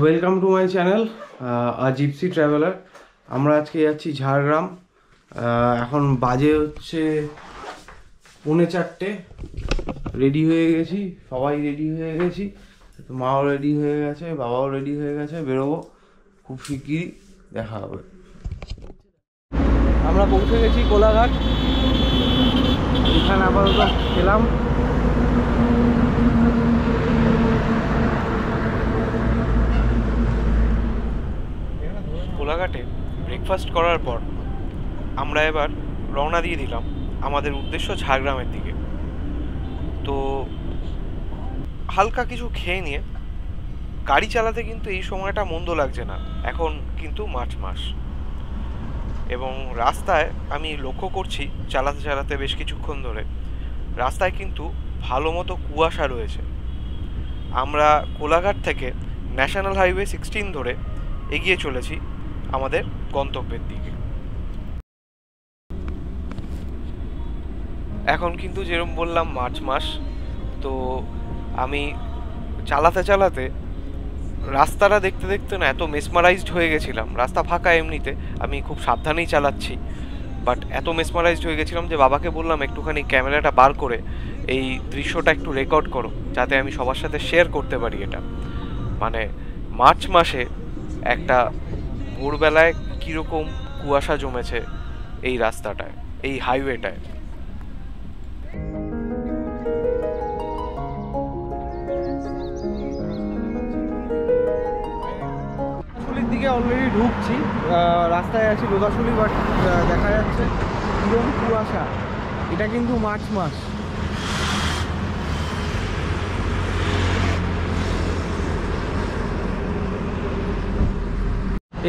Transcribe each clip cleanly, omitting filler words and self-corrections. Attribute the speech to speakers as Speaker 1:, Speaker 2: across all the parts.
Speaker 1: Welcome to my channel gypsy traveller. আমরা আজকে যাচ্ছি ঝাড়গ্রাম। এখন বাজে হচ্ছে 3:45। রেডি হয়ে গেছি, সবাই রেডি হয়ে গেছি, মাও রেডি হয়ে গেছে, বাবাও রেডি হয়ে গেছে। বেরোবো খুব শিগগিরই, দেখা হবে। আমরা পৌঁছে গেছি কোলাঘাট। এখানে আপাতত খেলাম। কোলাঘাটে ব্রেকফাস্ট করার পর আমরা এবার রওনা দিয়ে দিলাম আমাদের উদ্দেশ্য ঝাড়গ্রামের দিকে। তো হালকা কিছু খেয়ে নিয়ে গাড়ি চালাতে কিন্তু এই সময়টা মন্দ লাগছে না। এখন কিন্তু মার্চ মাস এবং রাস্তায় আমি লক্ষ্য করছি চালাতে চালাতে বেশ কিছুক্ষণ ধরে রাস্তায় কিন্তু ভালো মতো কুয়াশা রয়েছে। আমরা কোলাঘাট থেকে ন্যাশনাল হাইওয়ে 16 ধরে এগিয়ে চলেছি আমাদের গন্তব্যের দিকে। এখন কিন্তু যেরকম বললাম মার্চ মাস, তো আমি চালাতে চালাতে রাস্তাটা দেখতে দেখতে না এত মেসমারাইজড হয়ে গেছিলাম। রাস্তা ফাঁকা এমনিতে, আমি খুব সাবধানেই চালাচ্ছি, বাট এত মেসমারাইজড হয়ে গেছিলাম যে বাবাকে বললাম একটুখানি ক্যামেরাটা বার করে এই দৃশ্যটা একটু রেকর্ড করো, যাতে আমি সবার সাথে শেয়ার করতে পারি। এটা মানে মার্চ মাসে একটা ভোরবেলায় কীরকম কুয়াশা জমেছে এই রাস্তাটায়, এই হাইওয়েটায়। দিকে অলরেডি ঢুকছি, রাস্তায় আছি লোদাশুলি, বাট দেখা যাচ্ছে কিরকম কুয়াশা। এটা কিন্তু মার্চ মাস।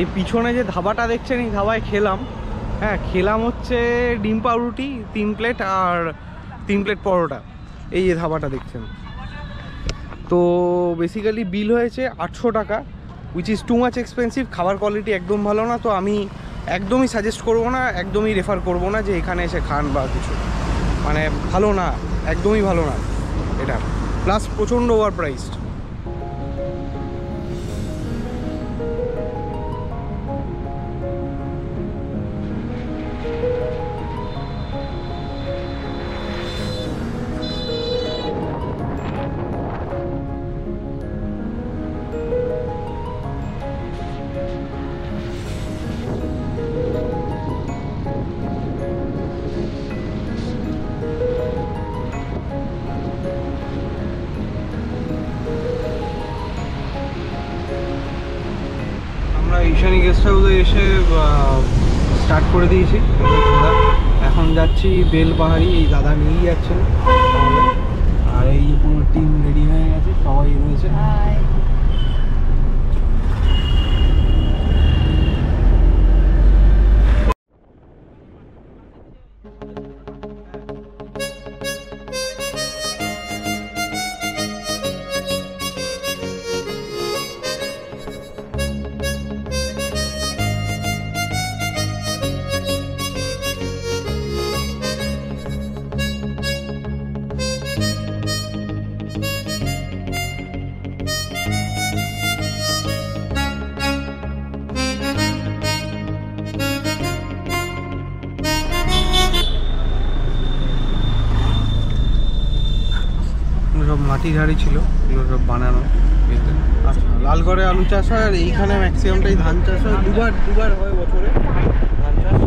Speaker 1: এই পিছনে যে ধাবাটা দেখছেন, এই ধাবায় খেলাম। হ্যাঁ, খেলাম হচ্ছে ডিম পাউরুটি 3 প্লেট আর 3 প্লেট পরোটা। এই যে ধাবাটা দেখছেন, তো বেসিক্যালি বিল হয়েছে 800 টাকা, which is too much expensive. খাবার কোয়ালিটি একদম ভালো না, তো আমি একদমই সাজেস্ট করবো না, একদমই রেফার করবো না যে এখানে এসে খান বা কিছু। মানে ভালো না, একদমই ভালো না এটা, প্লাস প্রচণ্ড ওভার প্রাইসড। ঈশানী গেস্ট হাউসে এসে স্টার্ট করে দিয়েছি ঘোরা। এখন যাচ্ছি বেলপাহাড়ি, এই দাদা নিয়েই যাচ্ছেন, আর এই পুরো টিম রেডি হয়ে গেছে, সবাই রয়েছে। সব মাটির হাড়ি ছিল, এগুলো সব বানানো। আচ্ছা, লালগড়ে আলু চাষ হয়, আর এইখানে ম্যাক্সিমামটাই ধান চাষ হয়। দুবার হয় বছরে ধান চাষ।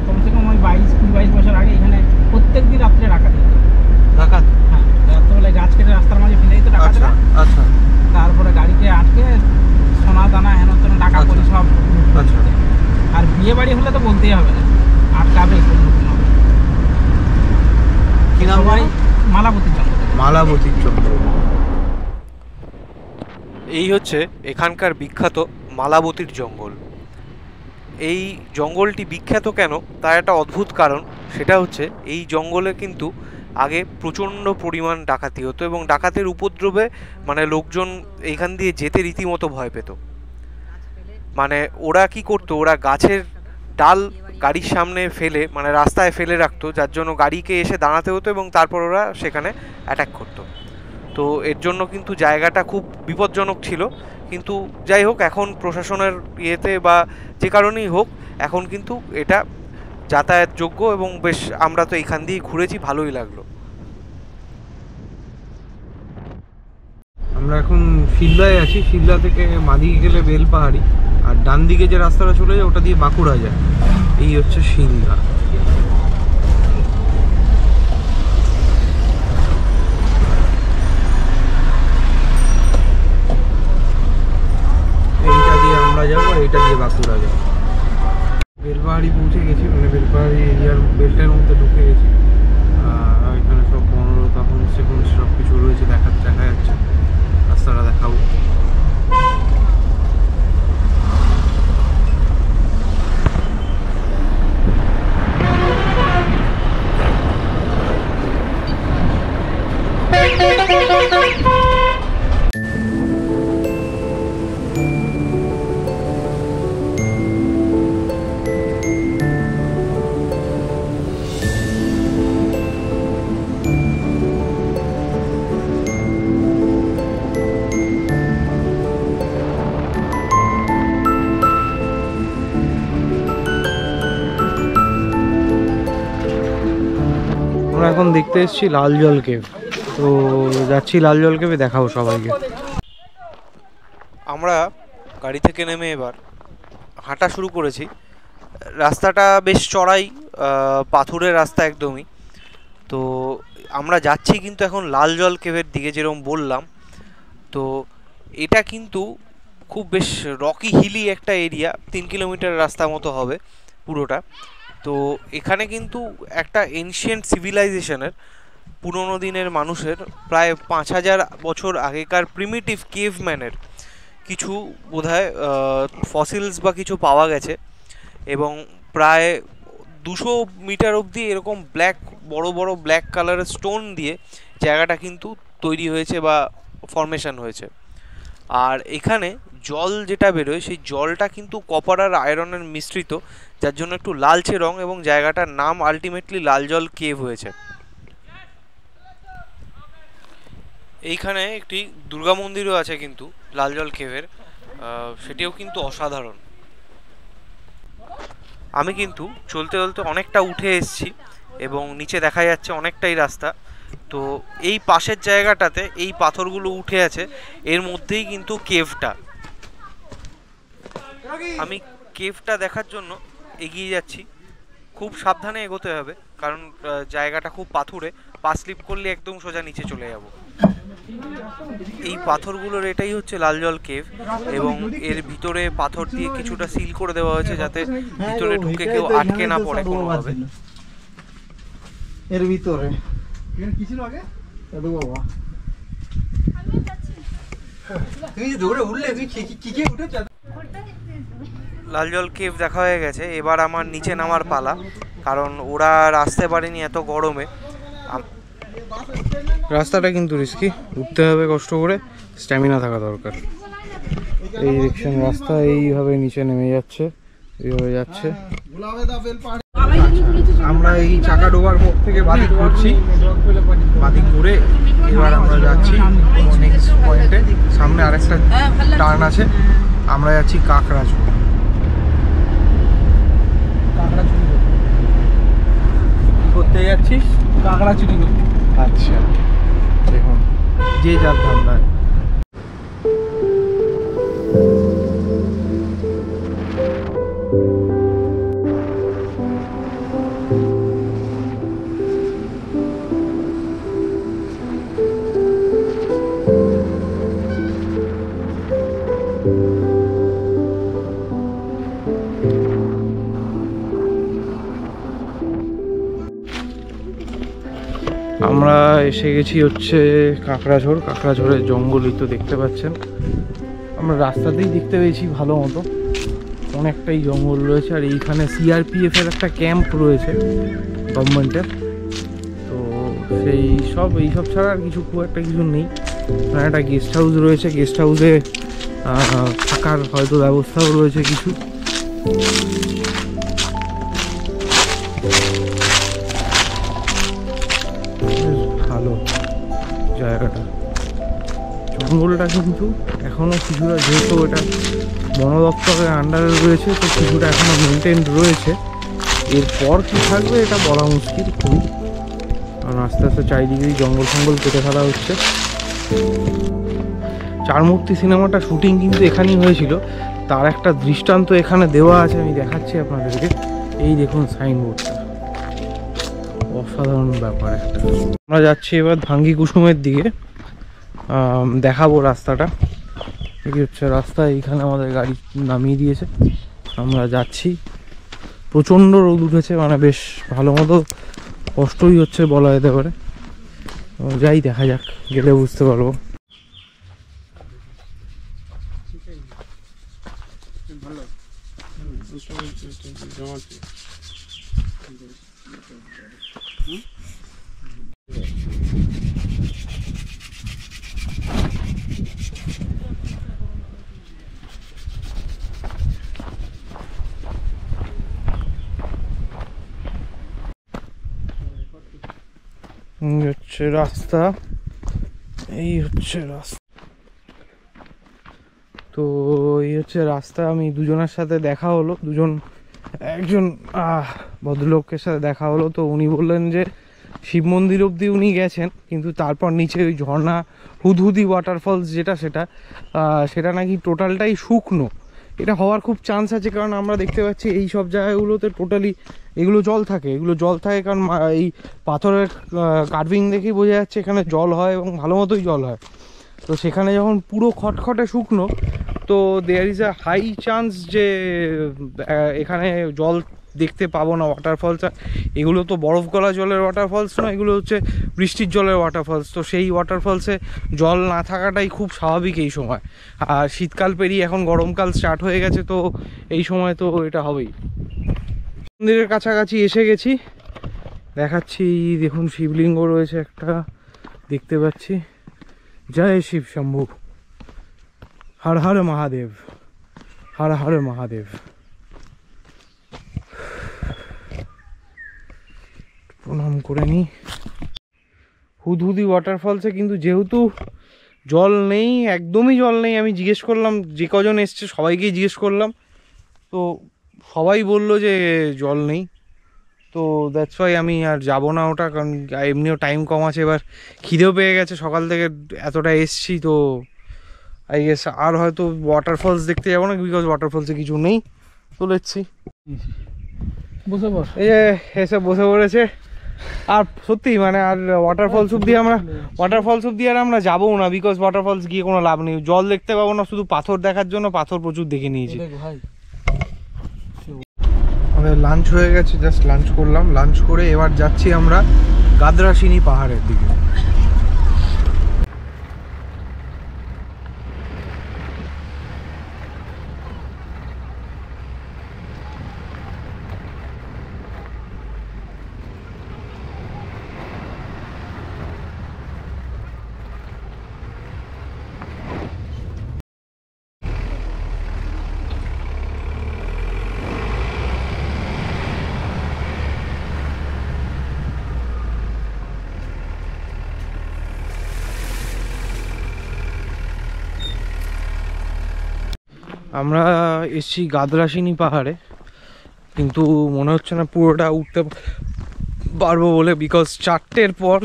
Speaker 2: কমসে কম ওই 22 বছর আগে এখানে প্রত্যেকদিন রাত্রে ডাকাত হতো।
Speaker 1: ডাকাত?
Speaker 2: হ্যাঁ, রাত্রেবেলায় গাছ কেটে রাস্তার মাঝে ফেলে দিত ডাকাতরা। আচ্ছা, তারপরে গাড়িকে আটকে সোনা দানা হেন তেন টাকা করে সব। আচ্ছা, আর বিয়ে বাড়ি হলে তো বলতেই হবে না, আটকাবে। কি নাম ভাই? মালাবতীর জঙ্গল।
Speaker 1: মালাবতীর জঙ্গল। এই হচ্ছে এখানকার বিখ্যাত মালাবতীর জঙ্গল। এই জঙ্গলটি বিখ্যাত কেন তার একটা অদ্ভুত কারণ, সেটা হচ্ছে এই জঙ্গলে কিন্তু আগে প্রচণ্ড পরিমাণ ডাকাতি হতো, এবং ডাকাতের উপদ্রবে মানে লোকজন এইখান দিয়ে যেতে রীতিমতো ভয় পেত। মানে ওরা কি করতো, ওরা গাছের ডাল গাড়ির সামনে ফেলে, মানে রাস্তায় ফেলে রাখতো, যার জন্য গাড়িকে এসে দাঁড়াতে হতো এবং তারপর ওরা সেখানে অ্যাটাক করতো। তো এর জন্য কিন্তু জায়গাটা খুব বিপজ্জনক ছিল। কিন্তু যাই হোক, এখন প্রশাসনের ইয়েতে বা যে কারণেই হোক, এখন কিন্তু এটা যাতায়াতযোগ্য এবং বেশ, আমরা তো এইখান দিয়েই ঘুরেছি, ভালোই লাগলো।
Speaker 3: আমরা এখন শিলদায় আছি। শিলদা থেকে বাঁদিকে গেলে বেলপাহাড়ি, আর ডান দিকে যে রাস্তাটা চলে যায় ওটা দিয়ে বাঁকুড়া যায়। এই হচ্ছে শিলদা। এইটা দিয়ে আমরা যাবো, এইটা দিয়ে বাঁকুড়া যাবো। বেলপাহাড়ি পৌঁছে গেছি, মানে বেলপাহাড়ি এরিয়ার বেল্টের মধ্যে ঢুকে গেছি। এখানে সব বনলতা হোমস্টে সব কিছু রয়েছে, দেখা যাচ্ছে। রাস্তাটা দেখাবো। আমরা এখন দেখতে এসেছি লাল জল কেভ। তো যাচ্ছি লাল জল কেভে, দেখাবো সবাইকে।
Speaker 1: আমরা গাড়ি থেকে নেমে এবার হাঁটা শুরু করেছি। রাস্তাটা বেশ চড়াই, পাথুরের রাস্তা একদমই। তো আমরা যাচ্ছি কিন্তু এখন লাল জল কেভের দিকে, যেরকম বললাম। তো এটা কিন্তু খুব বেশ রকি হিলি একটা এরিয়া, 3 কিলোমিটার রাস্তা মতো হবে পুরোটা। তো এখানে কিন্তু একটা এনশিয়েন্ট সিভিলাইজেশনের, পুরনো দিনের মানুষের, প্রায় 5000 বছর আগেকার প্রিমিটিভ কেভম্যানের কিছু বোধহয় ফসিলস বা কিছু পাওয়া গেছে। এবং প্রায় 200 মিটার অবধি এরকম বড় বড় ব্ল্যাক কালারের স্টোন দিয়ে জায়গাটা কিন্তু তৈরি হয়েছে বা ফরমেশন হয়েছে। আর এখানে জল যেটা বেরোয়, সেই জলটা কিন্তু কপার আর আয়রনের মিশ্রিত, যার জন্য একটু লালচে রং, এবং জায়গাটার নাম আলটিমেটলি লাল জল কেভ হয়েছে। এইখানে একটি দুর্গা মন্দিরও আছে কিন্তু লাল জল কেভের, সেটিও কিন্তু অসাধারণ। আমি কিন্তু চলতে চলতে অনেকটা উঠে এসেছি এবং নিচে দেখা যাচ্ছে অনেকটাই রাস্তা। তো এই পাশের জায়গাটাতে এই পাথরগুলো উঠে আছে, এর মধ্যেই কিন্তু কেভটা। আমি কেভটা দেখার জন্য এগিয়ে যাচ্ছি। খুব সাবধানে এগোতে হবে, কারণ জায়গাটা খুব পাথুরে, পা স্লিপ করলে একদম সোজা নিচে চলে যাব। এই পাথরগুলোর এটাই হচ্ছে লাল জল কেভ, এবং এর ভিতরে পাথর দিয়ে কিছুটা সিল করে দেওয়া হয়েছে, যাতে ভিতরে ঢুকে কেউ আটকে না পড়ে কোনোভাবে।
Speaker 3: এর ভিতরে কি ছিল আগে? দাদু বাবা, তুমি দৌড়ে উঠলে, তুমি কি উঠে?
Speaker 1: লাল জল কেভ দেখা হয়ে গেছে, এবার আমার নিচে নামার পালা, কারণ ওরা আসতে পারেনি এত গরমে।
Speaker 3: রাস্তাটা কিন্তু রিস্কি, উঠতে হবে কষ্ট করে, স্ট্যামিনা থাকা দরকার। এই দেখছেন রাস্তা এইভাবে নিচে নেমে যাচ্ছে, এইভাবে যাচ্ছে। আমরা এই চাকা ডোবার মুখ থেকে বাদিক ঘুরছি, বাদিক ঘুরে এবার আমরা যাচ্ছি নেক্সট পয়েন্টে। সামনে আরেকটা টার্ন আছে, আমরা যাচ্ছি কাঁকড়াঝোড়। কি করতে যাচ্ছিস?
Speaker 2: কাঁকড়া চুরি করতে।
Speaker 3: আচ্ছা, দেখুন যে যার ধান্দা। আমরা এসে গেছি হচ্ছে কাঁকড়াঝোড়। কাঁকড়াঝোড়ের জঙ্গলই তো দেখতে পাচ্ছেন, আমরা রাস্তাতেই দেখতে পেয়েছি ভালো মতো, অনেকটাই জঙ্গল রয়েছে। আর এইখানে সিআরপিএফের একটা ক্যাম্প রয়েছে গভর্নমেন্টের, তো এইসব ছাড়া আর কিছু খুব একটা কিছু নেই। একটা গেস্ট হাউস রয়েছে, গেস্ট হাউসে থাকার হয়তো ব্যবস্থাও রয়েছে কিছু। ভালো জায়গাটা, জঙ্গলটা কিন্তু এখনো কিছুটা, যেহেতু এটা বন দপ্তরের আন্ডারে রয়েছে তো কিছুটা এখনো মেনটেন রয়েছে। এরপর কি থাকবে এটা বলা মুশকিল খুবই, কারণ আস্তে আস্তে চারিদিকেই জঙ্গল ফঙ্গল কেটে ফেলা হচ্ছে। চারমূর্তি সিনেমাটা শুটিং কিন্তু এখানেই হয়েছিল, তার একটা দৃষ্টান্ত এখানে দেওয়া আছে, আমি দেখাচ্ছি আপনাদেরকে। এই দেখুন সাইনবোর্ডটা, অসাধারণ ব্যাপার একটা। আমরা যাচ্ছি এবার ভাঙ্গি কুসুমের দিকে, দেখাবো রাস্তাটা। এই হচ্ছে রাস্তা, এইখানে আমাদের গাড়ি নামিয়ে দিয়েছে, আমরা যাচ্ছি। প্রচণ্ড রোদ উঠেছে, মানে বেশ ভালো মতো কষ্টই হচ্ছে বলা যেতে পারে। যাই, দেখা যাক, গেলে বুঝতে পারবো। হচ্ছে রাস্তা, এই হচ্ছে রাস্তা। তো এই হচ্ছে রাস্তা। আমি দুজনের সাথে দেখা হলো, একজন ভদ্রলোকের সাথে দেখা হলো। তো উনি বললেন যে শিব মন্দির অবধি উনি গেছেন, কিন্তু তারপর নিচে ওই ঝর্ণা হুদহুদি ওয়াটারফলস যেটা, সেটা নাকি টোটালটাই শুকনো। এটা হওয়ার খুব চান্স আছে, কারণ আমরা দেখতে পাচ্ছি এই সব জায়গাগুলোতে টোটালি এগুলো জল থাকে, কারণ এই পাথরের কার্ভিং দেখেই বোঝা যাচ্ছে এখানে জল হয় এবং ভালো মতোই জল হয়। তো সেখানে যখন পুরো খটখটে শুকনো, তো there is a high chance যে এখানে জল দেখতে পাবো না। ওয়াটারফলস এগুলো তো বরফ গলা জলের ওয়াটারফলস নয়, এগুলো হচ্ছে বৃষ্টির জলের ওয়াটারফলস। তো সেই ওয়াটারফলসে জল না থাকাটাই খুব স্বাভাবিক এই সময়। আর শীতকাল পেরিয়ে এখন গরমকাল স্টার্ট হয়ে গেছে, তো এই সময় তো এটা হবেই। মন্দিরের কাছাকাছি এসে গেছি, দেখাচ্ছি। দেখুন শিবলিঙ্গ রয়েছে একটা, দেখতে পাচ্ছি। জয় শিব শম্ভু, হর হর মহাদেব, হর হর মহাদেব। প্রণাম করে নি। হুদহুদি ওয়াটারফলসে কিন্তু যেহেতু জল নেই, একদমই জল নেই। আমি জিজ্ঞেস করলাম, যে কজন এসছে সবাইকেই জিজ্ঞেস করলাম, তো সবাই বলল যে জল নেই। তো দ্যাটস ওয়াই আমি আর যাবো না ওটা, কারণ এমনিও টাইম কম আছে। এবার খিদেও পেয়ে গেছে, সকাল থেকে এতটা এসছি, তো আই গেস আর হয়তো ওয়াটারফলস দেখতে যাবো না, বিকজ ওয়াটারফলসে কিছু নেই। তুলেছি,
Speaker 2: বসে বস,
Speaker 3: এই যে এসে বসে পড়েছে। আর সত্যি মানে আর ওয়াটারফলস অব্দি আর আমরা যাবো না, বিকজ ওয়াটারফলস গিয়ে কোনো লাভ নেই, জল দেখতে পাবো না। শুধু পাথর দেখার জন্য পাথর প্রচুর দেখে নিয়েছি। আমাদের লাঞ্চ হয়ে গেছে, জাস্ট লাঞ্চ করলাম। লাঞ্চ করে এবার যাচ্ছি আমরা গাদরাসিনী পাহাড়ের দিকে। আমরা এসছি গাদরাসিনী পাহাড়ে, কিন্তু মনে হচ্ছে না পুরোটা উঠতে পারবো বলে, বিকজ 4টের পর,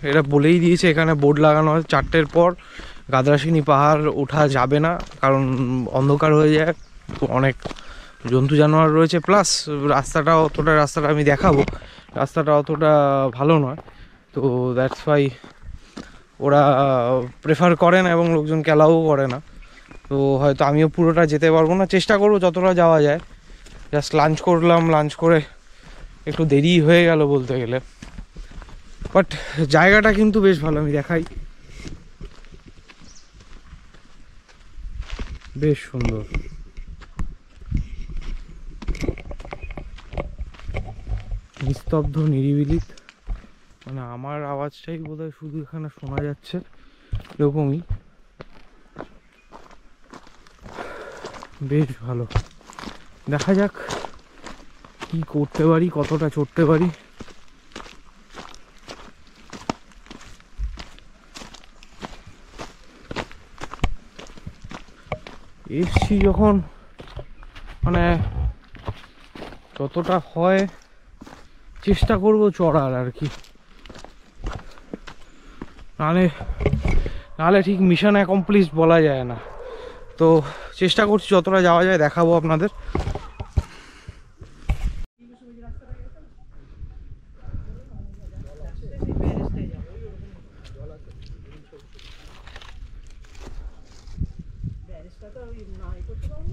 Speaker 3: এটা বলেই দিয়েছে এখানে বোর্ড লাগানো হয়, 4টের পর গাদরাসিনী পাহাড় ওঠা যাবে না, কারণ অন্ধকার হয়ে যায়, অনেক জন্তু জানোয়ার রয়েছে, প্লাস রাস্তাটা আমি দেখাবো, রাস্তাটা অতটা ভালো নয়। তো দ্যাটস ওয়াই ওরা প্রেফার করে না এবং লোকজন অ্যালাও করে না। তো হয়তো আমিও পুরোটা যেতে পারবো না, চেষ্টা করবো যতটা যাওয়া যায়। জাস্ট লাঞ্চ করলাম, লাঞ্চ করে একটু দেরি হয়ে গেল বলতে গেলে, বাট জায়গাটা কিন্তু বেশ ভালো। আমি দেখাই, বেশ সুন্দর। নিস্তব্ধ, নিরিবিলি, মানে আমার আওয়াজটাই বোধহয় শুধু এখানে শোনা যাচ্ছে, এরকমই। বেশ ভালো, দেখা যাক কি করতে পারি, কতটা চড়তে পারি। এসছি যখন মানে যতটা হয় চেষ্টা করব চড়ার আর কি, নাহলে ঠিক মিশন অ্যাকমপ্লিশড বলা যায় না। তো চেষ্টা করছি যতটা যাওয়া যায় দেখাবো আপনাদের।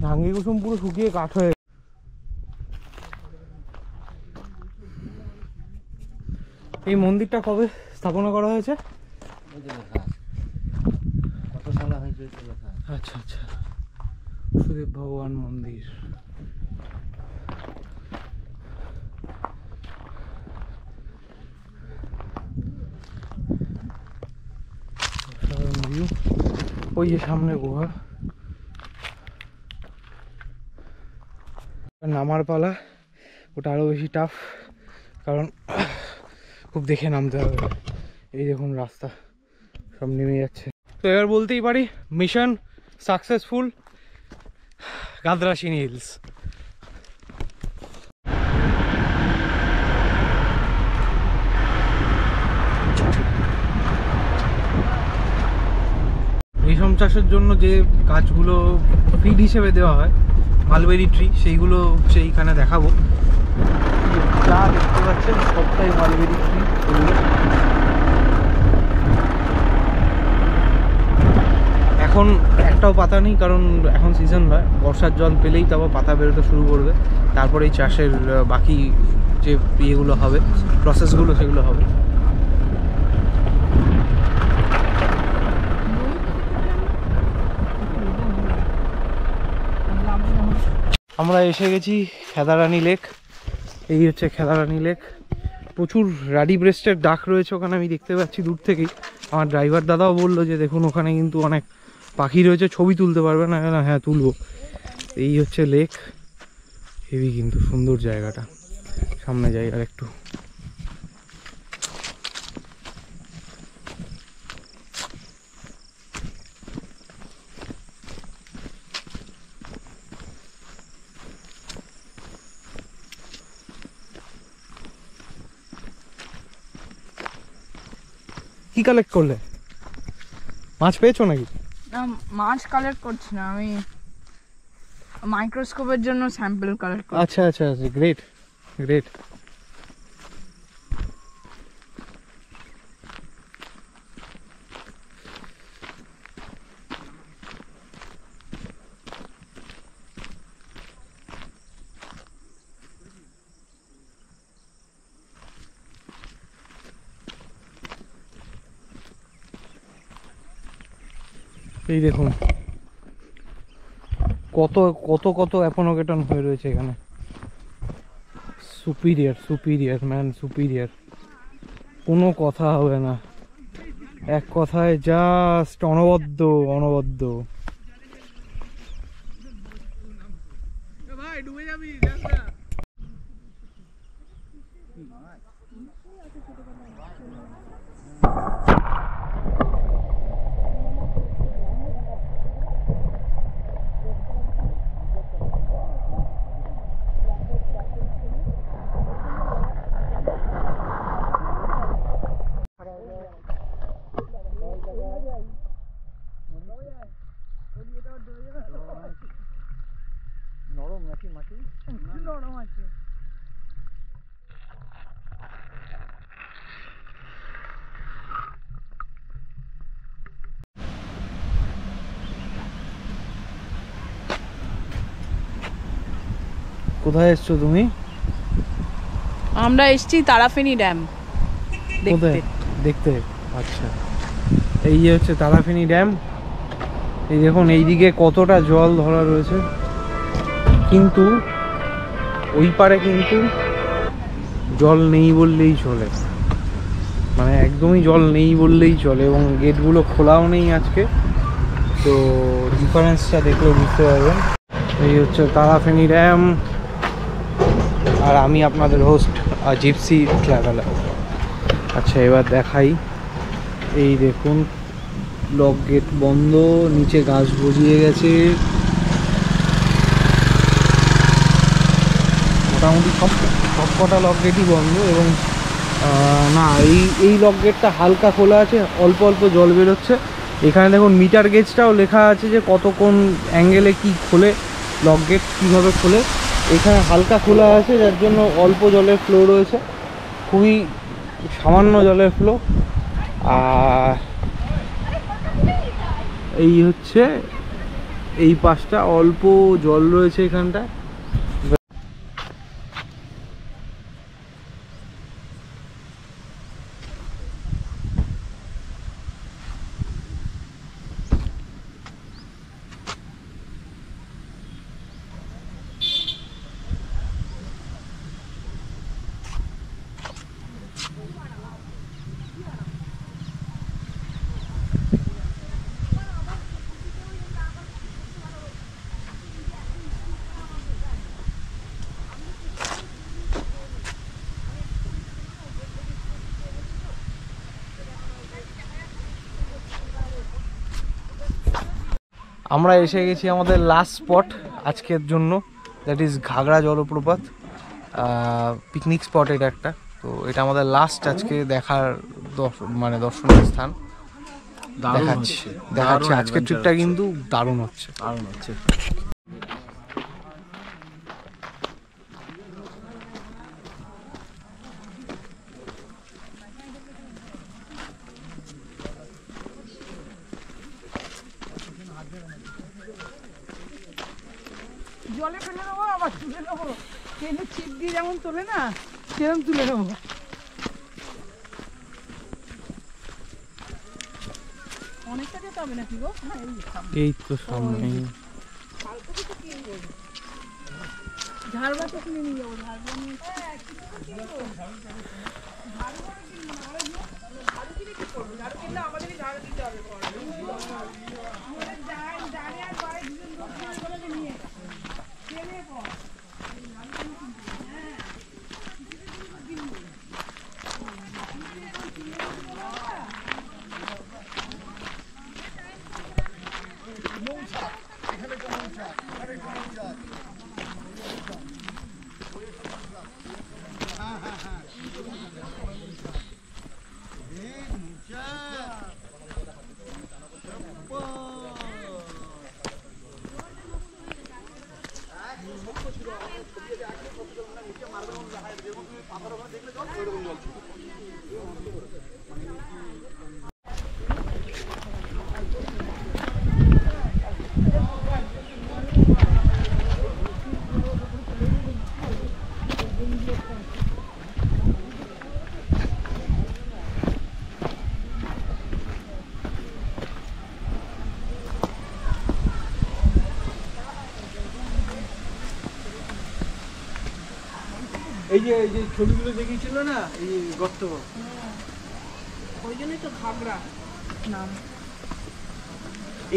Speaker 3: ভাঙ্গি কুসুম পুরো শুকিয়ে কাঠ হয়ে, এই মন্দিরটা কবে স্থাপনা করা হয়েছে? আচ্ছা আচ্ছা, সুদেব ভগবান মন্দির। ওই যে সামনে গুহা, নামার পালা, ওটা আরো বেশি টাফ কারণ খুব দেখে নামতে হবে। এই দেখুন রাস্তা সব নেমে যাচ্ছে। তো এবার বলতেই পারি মিশন সাকসেসফুল, গাদরাসিনী হিলস। রেশম চাষের জন্য যে গাছগুলো ফিড হিসেবে দেওয়া হয়, মালবেরি ট্রি, সেইগুলো সেইখানে দেখাবো। যা দেখতে পাচ্ছেন সবটাই মালবেরি ট্রি। এখন একটাও পাতা নেই কারণ এখন সিজন নয়, বর্ষার জল পেলেই তারপর পাতা বেরোতে শুরু করবে, তারপরে এই চাষের বাকি যে ইয়েগুলো হবে, প্রসেসগুলো সেগুলো হবে। আমরা এসে গেছি খেদারানী লেক। এই হচ্ছে খেদারানী লেক। প্রচুর রাডি ব্রেস্টের ডাক রয়েছে ওখানে, আমি দেখতে পাচ্ছি দূর থেকেই। আমার ড্রাইভার দাদাও বললো যে দেখুন ওখানে কিন্তু অনেক পাখি রয়েছে, ছবি তুলতে পারবে না? হ্যাঁ তুলবো। এই হচ্ছে লেক, হেভি কিন্তু সুন্দর জায়গাটা। সামনে যাই আর একটু। কি কালেক্ট করলে? মাছ পেয়েছো নাকি?
Speaker 4: না, মাছ কালেক্ট করছি না, আমি মাইক্রোস্কোপের জন্য স্যাম্পল কালেক্ট করছি।
Speaker 3: আচ্ছা আচ্ছা আচ্ছা, গ্রেট গ্রেট। এই দেখুন কত কত কত অ্যাপোনোকেটন হয়ে রয়েছে এখানে। সুপিরিয়ার সুপিরিয়ার ম্যান, সুপিরিয়ার, কোনো কথা হবে না, এক কথায় জাস্ট অনবদ্য অনবদ্য। নরম নাকি মাটি? নরম আছে। কোথায় এসছো তুমি?
Speaker 4: আমরা এসেছি তারাফেনী ড্যাম
Speaker 3: কোথায় দেখতে? আচ্ছা, এই হচ্ছে তারাফেনী ড্যাম। এই দেখুন এইদিকে কতটা জল ধরা রয়েছে, কিন্তু ওই পারে কিন্তু জল নেই বললেই চলে, মানে একদমই জল নেই বললেই চলে, এবং গেটগুলো খোলাও নেই আজকে। তো ডিফারেন্সটা দেখলে বুঝতে পারবেন। এই হচ্ছে তারাফেনী ড্যাম। আর আমি আপনাদের হোস্ট জিপসি ট্রাভেলার। আচ্ছা এবার দেখাই, এই দেখুন লক গেট বন্ধ, নিচে গাছ বজিয়ে গেছে, মোটামুটি সব কটা লক গেটই বন্ধ। এবং না, এই লক গেটটা হালকা খোলা আছে, অল্প অল্প জল বেরোচ্ছে। এখানে দেখুন মিটার গেজটাও লেখা আছে যে কত কোন অ্যাঙ্গেলে কি খোলে, লক গেট কীভাবে খোলে। এখানে হালকা খোলা আছে, যার জন্য অল্প জলের ফ্লো রয়েছে, খুবই সামান্য জলের ফ্লো। আর এই হচ্ছে এই পাশটা অল্প জল রয়েছে এখানটা। আমরা এসে গেছি আমাদের লাস্ট স্পট আজকের জন্য, দ্যাট ইজ ঘাগড়া জলপ্রপাত। পিকনিক স্পট এটা একটা, তো এটা আমাদের লাস্ট আজকে দেখার দর্শনীয় স্থান। দেখাচ্ছি আজকের ট্রিপটা কিন্তু দারুণ হচ্ছে।
Speaker 2: জলে ফেলে নেবো, আবার তুলে নেবো, ট্রেনে ছিপ দিয়ে যেমন তোলে না সেরকম তুলে নেবো। অনেকটা যেতে হবে নাকি গো?
Speaker 3: এই তো সামনে
Speaker 2: ঝাড়বা তো কিনে নিয়ে যাবো, ঝাড়বা নিয়ে আমাদেরই ঝাড় দিতে হবে।
Speaker 3: এই যে ছবিগুলো দেখিয়েছিল না, এই গর্ত,
Speaker 2: ওই জন্যই তো ঘাগড়া নাম।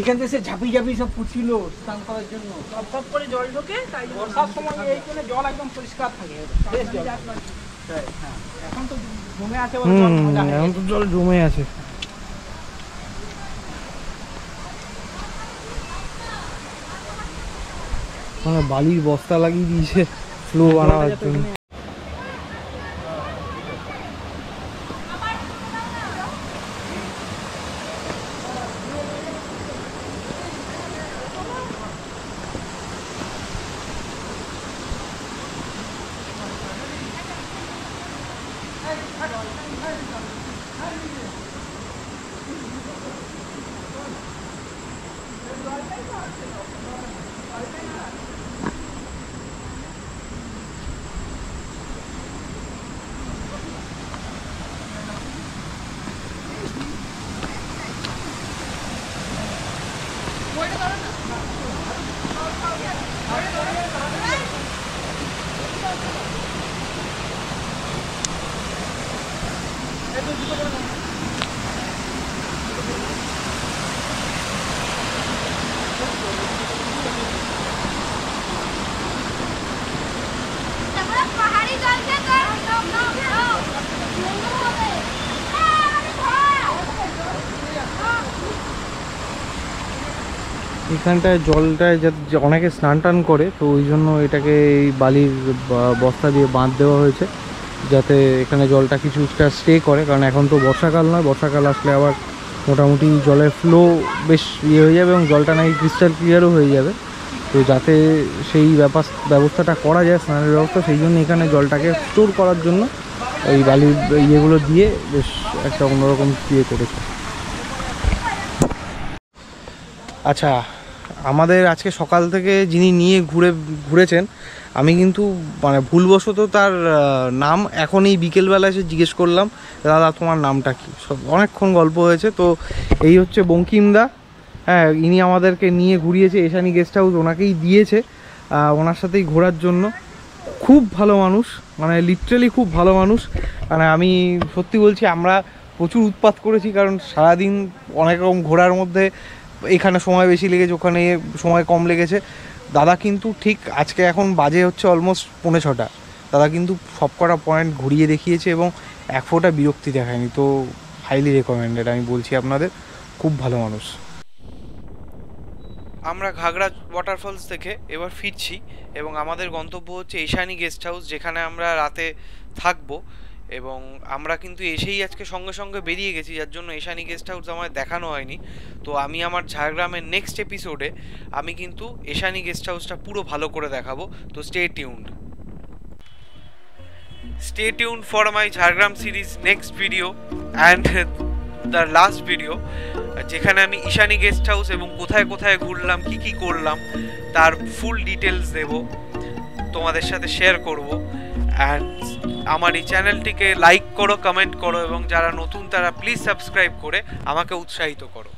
Speaker 3: এখান থেকে সে ঝাঁপি ঝাঁপি সব পুছিল স্নান করার জন্য,
Speaker 2: সব করে জল ঢোকে, তাই বর্ষার সময় এইখানে জল একদম পরিষ্কার থাকে। এখন তো জমে আছে,
Speaker 3: এখন তো জল জমে আছে। মানে বালির বস্তা লাগিয়ে দিয়েছে ফ্লো বানাবার জন্য।
Speaker 5: পাহাড়
Speaker 3: এখানটায় জলটায় অনেকে স্নান টান করে, তো ওই জন্য এটাকে এই বালির বস্তা দিয়ে বাঁধ দেওয়া হয়েছে, যাতে এখানে জলটা কিছুটা স্টে করে। কারণ এখন তো বর্ষাকাল নয়, বর্ষাকাল আসলে আবার মোটামুটি জলের ফ্লো বেশ ইয়ে হয়ে যাবে এবং জলটা নাকি ক্রিস্টাল ক্লিয়ারও হয়ে যাবে। তো যাতে সেই ব্যবস্থাটা করা যায়, স্নানের ব্যবস্থা, সেই জন্য এখানে জলটাকে স্টোর করার জন্য এই বালির ইয়েগুলো দিয়ে বেশ একটা অন্যরকম ইয়ে করেছে। আচ্ছা, আমাদের আজকে সকাল থেকে যিনি নিয়ে ঘুরেছেন, আমি কিন্তু মানে ভুলবশত তার নাম এখন এই বিকেলবেলা এসে জিজ্ঞেস করলাম, দাদা তোমার নামটা কি? অনেকক্ষণ গল্প হয়েছে। তো এই হচ্ছে বঙ্কিমদা, হ্যাঁ, ইনি আমাদেরকে নিয়ে ঘুরিয়েছে, এশানি গেস্ট হাউস ওনাকেই দিয়েছে ওনার সাথেই ঘোরার জন্য। খুব ভালো মানুষ, মানে লিটারেলি খুব ভালো মানুষ। মানে আমি সত্যি বলছি, আমরা প্রচুর উৎপাত করেছি, কারণ সারাদিন অনেক রকম ঘোরার মধ্যে এখানে সময় বেশি লেগেছে, ওখানে সময় কম লেগেছে। দাদা কিন্তু ঠিক আজকে এখন বাজে হচ্ছে অলমোস্ট 5:45, দাদা কিন্তু সব কটা পয়েন্ট ঘুরিয়ে দেখিয়েছে এবং এক ফোঁটা বিরক্তি দেখায়নি। তো হাইলি রেকমেন্ডেড, আমি বলছি আপনাদের, খুব ভালো মানুষ।
Speaker 1: আমরা ঘাগড়া ওয়াটারফলস থেকে এবার ফিরছি এবং আমাদের গন্তব্য হচ্ছে এশানি গেস্ট হাউস, যেখানে আমরা রাতে থাকবো। এবং আমরা কিন্তু এসেই আজকে সঙ্গে সঙ্গে বেরিয়ে গেছি, যার জন্য এশানি গেস্ট হাউস আমায় দেখানো হয়নি। তো আমি আমার ঝাড়গ্রামের নেক্সট এপিসোডে আমি কিন্তু এশানি গেস্ট হাউসটা পুরো ভালো করে দেখাবো। তো stay tuned for my Jhargram series next video and the last video, যেখানে আমি ঈশানী গেস্ট হাউস এবং কোথায় কোথায় ঘুরলাম, কি কি করলাম, তার ফুল ডিটেলস দেব, তোমাদের সাথে শেয়ার করব। অ্যান্ড আমার এই চ্যানেলটিকে লাইক করো, কমেন্ট করো এবং যারা নতুন তারা প্লিজ সাবস্ক্রাইব করে আমাকে উৎসাহিত করো।